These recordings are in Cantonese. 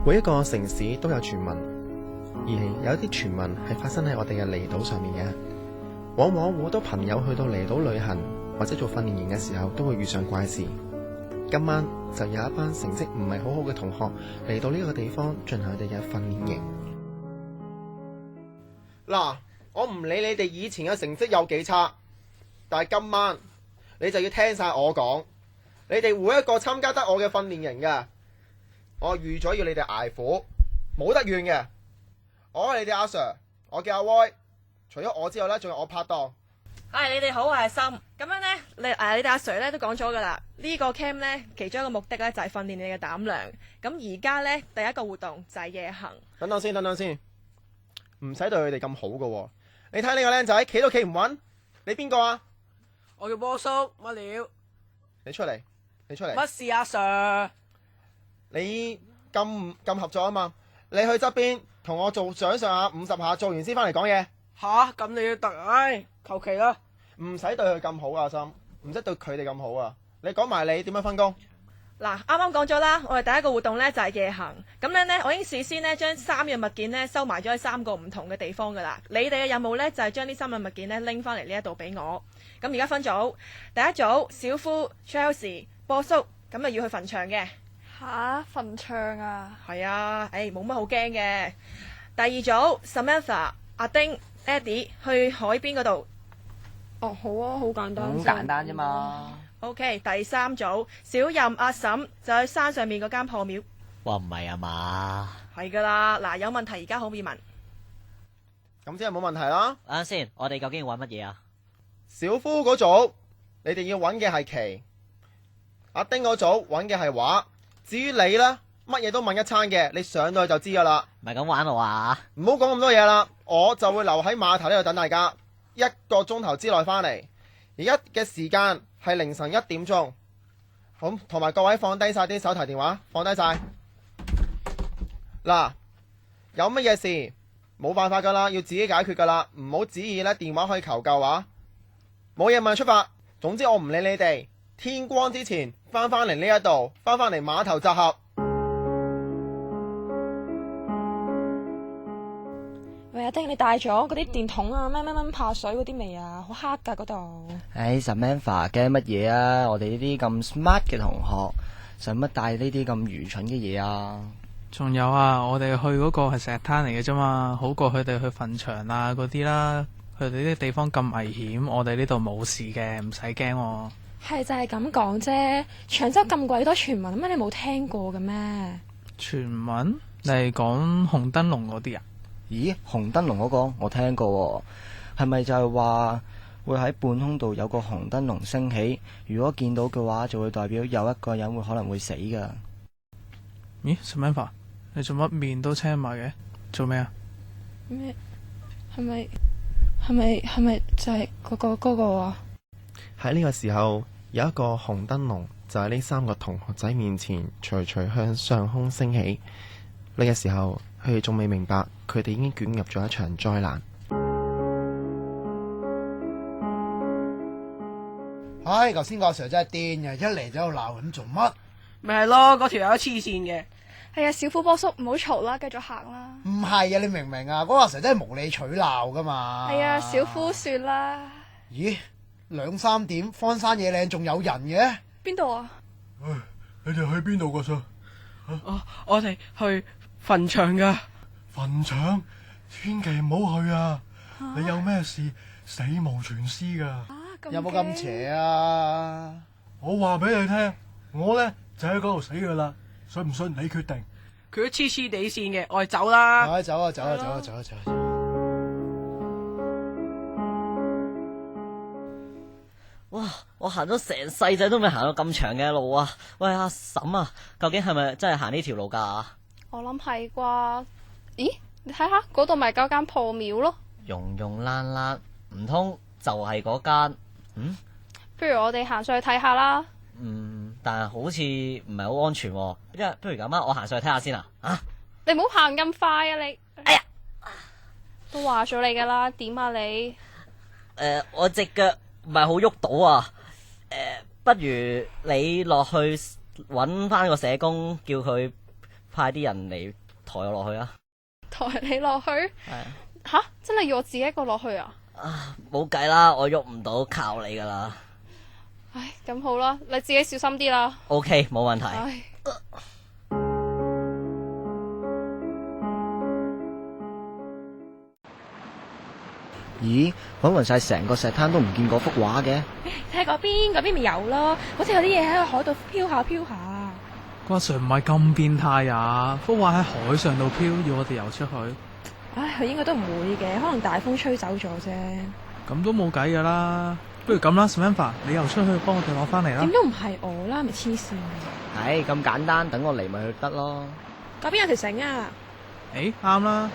每一個城市都有傳聞，而有啲傳聞係發生喺我哋嘅離島上面嘅。往往好多朋友去到離島旅行或者做訓練營嘅時候，都會遇上怪事。今晚就有一班成績唔係好好嘅同學嚟到呢個地方進行佢哋嘅訓練營。嗱，我唔理你哋以前嘅成績有幾差，但係今晚你就要聽晒我講。你哋每一個參加得我嘅訓練營嘅，我預咗要你哋捱苦，冇得怨嘅。我係你哋阿 Sir， 我叫阿威。除咗我之後呢，仲有我拍檔。你哋好，我係心。咁樣呢，你哋阿 Sir 咧都講咗噶啦。呢個 camp 呢，其中一個目的呢，就係訓練你嘅膽量。咁而家呢，第一個活動就係夜行。等等先，唔使對佢哋咁好噶喎。你睇呢個靚仔企都企唔穩，你邊個啊？我叫波叔，乜料？你出嚟。乜事啊 Sir？你咁合作啊嘛？你去側邊同我做掌上下50下，做完先翻嚟講嘢。吓，咁你要特求其啦。唔使對佢咁好啊，心，唔使對佢哋咁好啊。你講埋你點樣分工？嗱，啱啱講咗啦，我哋第一個活動呢就係夜行。咁樣呢，我已經事先呢將3樣物件呢收埋咗喺3個唔同嘅地方噶啦。你哋嘅任務呢就係將呢3樣物件呢拎翻嚟呢一度俾我。咁而家分組，第一組小夫、Chelsea、波叔，咁啊要去墳場嘅。吓，墳場啊？係啊，冇乜好驚嘅。第二組 Samantha、阿丁、Eddie 去海邊嗰度。哦，好啊，好簡單。好簡單啫嘛。OK， 第三組小任、阿嬸就去山上面嗰間破廟。哇，唔係啊嘛？係噶啦，嗱，有問題而家可唔可以問？咁即係冇問題啦。等陣先，我哋究竟要揾乜嘢啊？小夫嗰組，你哋要揾嘅係旗；阿丁嗰組揾嘅係畫。至於你呢，乜嘢都問一餐嘅，你上到去就知噶啦。唔係咁玩我啊！唔好講咁多嘢啦，我就會留喺碼頭呢度等大家，1個鐘頭之內返嚟。而家嘅時間係凌晨1點鐘。好，同埋各位放低晒啲手提電話，放低晒。嗱，有乜嘢事冇辦法噶啦，要自己解決噶啦，唔好指意呢電話可以求救啊！冇嘢問出發。總之我唔理你哋，天光之前翻嚟呢一度，翻嚟碼頭集合。喂，阿丁，你帶咗嗰啲電筒啊，咩怕水嗰啲未啊？好黑噶嗰度。Samantha 驚乜嘢啊？我哋呢啲咁 smart 嘅同學，使乜帶呢啲咁愚蠢嘅嘢啊？仲有啊，我哋去嗰個係石灘嚟嘅啫嘛，好過佢哋去墳場啊嗰啲啦。佢哋啲地方咁危險，我哋呢度冇事嘅，唔使驚喎。係就係咁講啫。長洲咁鬼多傳聞，乜你冇聽過嘅咩？傳聞？你係講紅燈籠嗰啲啊？咦，紅燈籠嗰個我聽過喎，係咪就係話會喺半空度有個紅燈籠升起？如果見到嘅話，就會代表有一個人會可能會死噶。咦，Samantha，你做乜面都青埋嘅？做咩啊？咩？係咪就係嗰個啊？喺呢個時候，有一個紅燈籠就喺呢3個同學仔面前徐徐向上空升起。呢個時候，佢哋仲未明白，佢哋已經捲入咗一場災難。唉，頭先個阿 Sir 真係癲嘅，一嚟就喺度鬧，咁做乜？咪係咯，嗰條友黐線嘅。係啊，小夫波叔唔好嘈啦，繼續行啦。唔係啊，你明唔明啊？嗰個阿 Sir 真係無理取鬧噶嘛。係啊，小夫算啦。咦，2、3點，荒山野嶺仲有人嘅？邊度啊？你哋去邊度噶 Sir？我哋去墳場噶。墳場？千祈唔好去啊！你有咩事，死無全屍噶。有冇咁邪啊？我話俾你聽，我呢就喺嗰度死噶啦，信唔信你決定。佢都黐黐地線嘅，我哋走啦。走啊！哇！我行咗成世仔都未行到咁長嘅路啊！喂，阿嬸啊，究竟係咪真係行呢條路噶？我諗係啩？咦，你睇下嗰度咪嗰間破廟咯？溶溶爛爛，唔通就係嗰間？不如我哋行上去睇下啦。但係好似唔係好安全喎。不如咁啊，我行上去睇下先啊！你唔好行咁快啊！你，哎呀，都話咗你噶啦，點啊你？我隻腳唔係好喐到啊！不如你落去搵翻個社工，叫佢派啲人嚟抬我落去啊！抬你落去？係吓，真係要我自己一個落去啊？啊，冇計啦，我喐唔到，靠你噶啦。唉，咁好啦，你自己小心啲啦。OK，冇問題。唉，咦，揾勻晒成個石灘都唔見嗰幅畫嘅。睇下嗰邊咪有咯，好似有啲嘢喺個海度飄下飄下。個阿 Sir 唔係咁變態呀，幅畫喺海上度飄，要我哋游出去，唉，佢應該都唔會嘅，可能大風吹走咗啫。咁都冇計噶啦。不如咁啦 Samantha 你游出去幫我哋攞翻嚟啦。點都唔係我啦，咪黐線。唉，咁簡單，等我嚟咪去得咯。嗰邊有條繩啊！啱啦。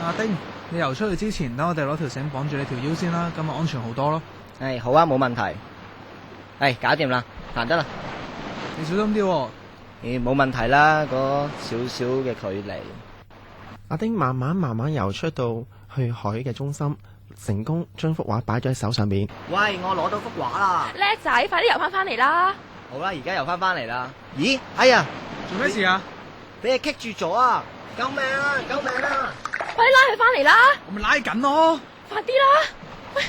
阿丁，你游出去之前，等我哋攞條繩綁住你條腰先啦，咁咪安全好多咯。唉，好啊，冇問題。唉，搞掂啦，行得啦。你小心啲喎。冇問題啦，嗰少少嘅距離。阿丁慢慢游出到去海嘅中心，成功將幅畫擺咗喺手上面。喂，我攞到幅畫啦！叻仔，快啲游翻嚟啦！好啦，而家游翻嚟啦。咦，哎呀，做咩事啊？俾你棘住咗啊！救命啊！救命啊！快啲拉佢翻嚟啦！我咪拉緊咯。快啲啦！喂，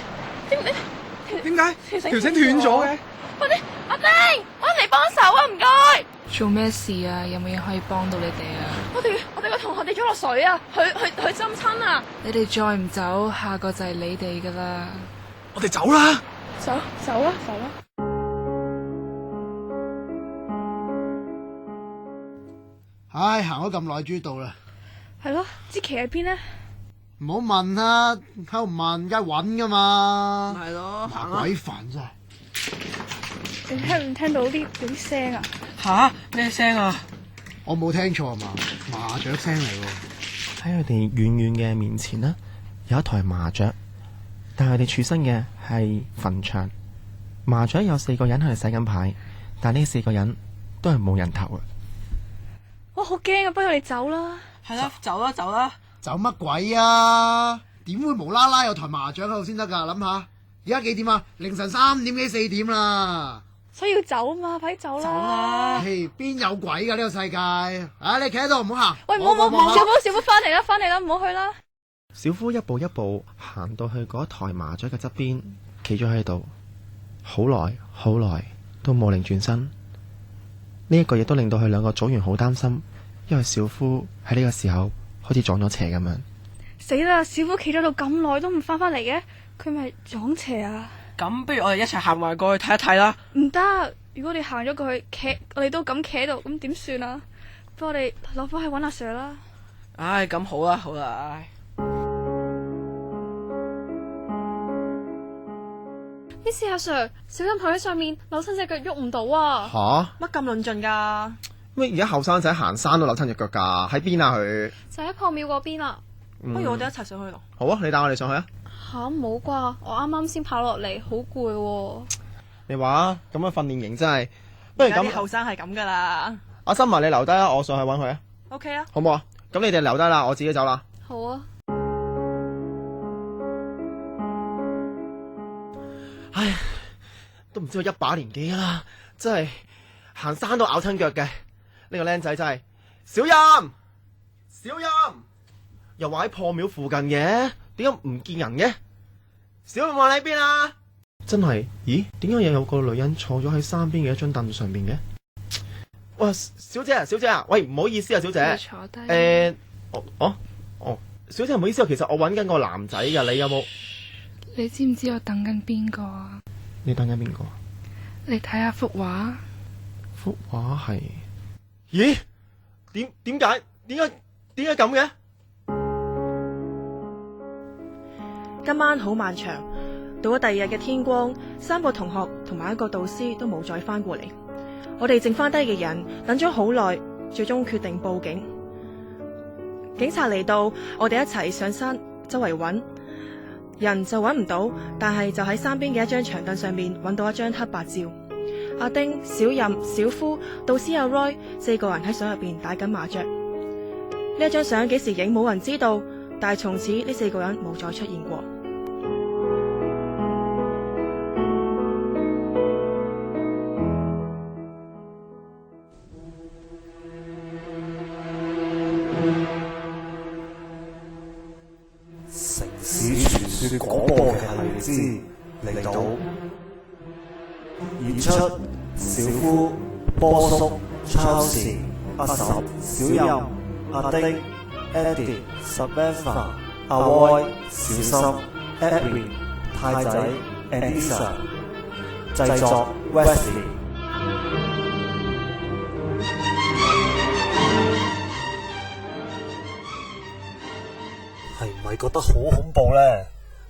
點解條條繩斷咗嘅？快啲，阿丁，我嚟幫手啊！唔該。做咩事啊？有冇嘢可以幫到你哋啊？我哋個同學跌咗落水啊！佢浸親啊！你哋再唔走，下個就係你哋噶啦！我哋走啦！走啦！唉，行咗咁耐，終於到啦。係咯，支旗喺邊呢？唔好問啦，喺度問，梗係揾噶嘛。係咯，行麻鬼煩真係。你聽唔聽到啲嗰啲聲啊？吓？咩聲啊？我冇聽錯啊嘛，麻雀聲嚟喎。喺佢哋遠遠嘅面前呢，有一台麻雀，但係佢哋處身嘅係墳場。麻雀有4個人喺度洗緊牌，但係呢4個人都係冇人頭啊！我好驚啊！不如我哋走啦。係啦，走啦，走啦。走乜鬼啊？點會無啦啦有台麻雀喺度先得㗎？諗下，而家幾點啊？凌晨3點幾4點啦。所以要走啊嘛，快啲走啦！走啦！嘿，邊有鬼㗎呢個世界？啊，你企喺度唔好行。喂，唔好，小夫翻嚟啦，唔好去啦。小夫一步一步行到去嗰台麻雀嘅側邊，企咗喺度，好耐都冇擰轉身。呢一個亦都令到佢兩個組員好擔心，因為小夫喺呢個時候好似撞咗邪咁樣。死啦！小夫企咗度咁耐都唔翻嚟嘅，佢咪撞邪啊？咁不如我哋一齊行埋過去睇一睇啦。唔得，如果我哋行咗過去，我哋都咁企喺度，咁點算啊？不如我哋落翻去揾阿 Sir 啦。唉，咁好啦，唉。Miss 阿 Sir，小心佢喺上面扭親隻腳喐唔到啊！吓？乜咁論盡㗎？乜而家後生仔行山都扭親隻腳㗎？喺邊啊佢？就喺破廟嗰邊啊！不如我哋一齊上去咯。好啊，你帶我哋上去啊！吓，冇啩，我啱啱先跑落嚟，好攰喎。你話咁樣訓練營真係，不如而家啲咁，後生係咁㗎啦。阿森華你留低啦，我上去揾佢啊， OK 啊。好唔好啊？咁你哋留低啦，我自己走啦。好啊。唉，都唔知我一把年紀啦，真係行山都咬親腳嘅。呢個僆仔真係小任，又話喺破廟附近嘅，點解唔見人嘅？小任話你喺邊啊？真係，咦？點解又有個女人坐咗喺山邊嘅一張凳上邊嘅？哇，小姐啊，喂，唔好意思啊，小姐。坐低。小姐唔好意思啊，其實我揾緊個男仔噶，你有冇？你知唔知我等緊邊個啊？你等緊邊個？你睇下幅畫。幅畫係？咦？點解咁嘅？今晚好漫長，到咗第二日嘅天光，3個同學同埋1個導師都冇再翻過嚟。我哋剩翻低嘅人等咗好耐，最終決定報警。警察嚟到，我哋一齊上山周圍揾，人就揾唔到，但係就喺山邊嘅一張長凳上面揾到一張黑白照。阿丁、小任、小夫、導師阿 Roy 4個人喺相入邊打緊麻雀。呢一張相幾時影冇人知道，但係從此呢4個人冇再出現過。城市傳說廣播劇系列之離島，演出小夫、波叔、Charles、阿嬸、小任、阿丁、Eddie、Samantha、阿威、小心、Edwin、太仔、Anissa， 製作 Wesley。係唔係覺得好恐怖呢？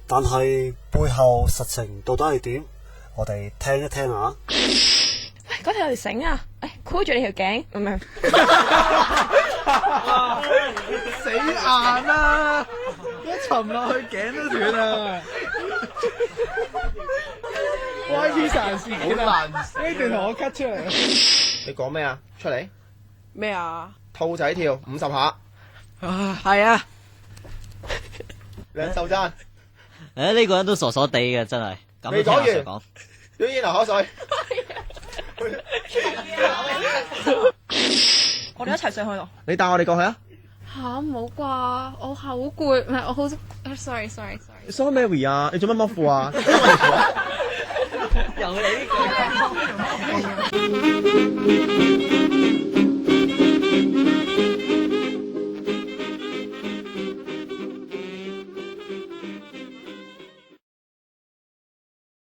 但係背後實情到底係點？我哋聽一聽下。喂，嗰條繩啊，箍住你條頸，唔係。死硬啦！一沉落去頸都斷啦。YP 神事件啊！呢段同我 cut 出嚟。你講咩啊？出嚟。咩啊？兔仔跳50下。係啊。兩手踭。呢個人都傻傻地嘅，真係。未講完。表演流口水。我哋一齊上去咯。你帶我哋過去啊！吓，唔好啩，我好攰，唔係我好，sorry。Sorry Mary 啊，你做乜剝褲啊？又你呢句。